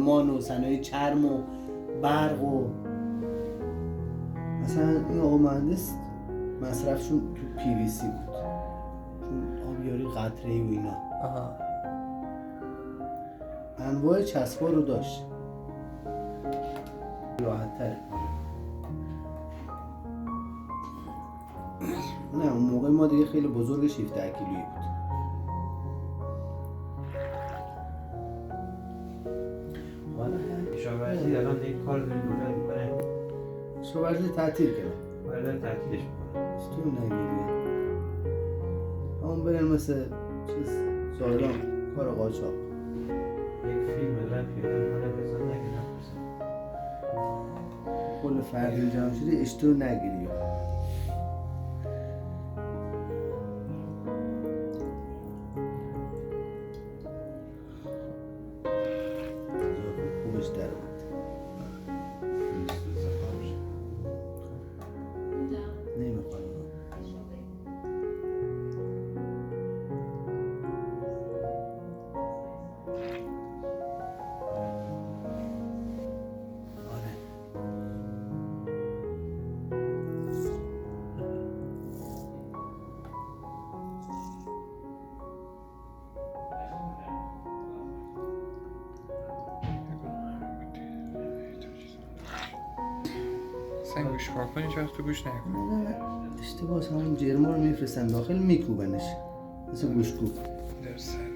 ساختمان و صنایع چرم و برق و مثلا این آقا مهندس مصرفشون تو PVC بود چون آبیاری قطره‌ای و اینا. انواع چسبا رو داشت، راحت تره. نه اون موقع ما دیگه خیلی بزرگ 17 کیلویی بود. شاورزی الان دیگه کار داریم کجا میکنه؟ شاورزی تعطیل کرد. باید تعطیلش میکنه. چطور نگیریه؟ همون برن مثل چیز زایران کار قاچاق. یک فیلم دارم پیاده میکنه بزن نگیرم کل فردی جمع شده اشتور نگیری. خوبش در بود. نمیخوام. سن گوش کار کنی چه وقت تو گوش نکنی. نه اشتباه همون جرما رو میفرستن داخل میکوبنش مثل گوشکوب. در سر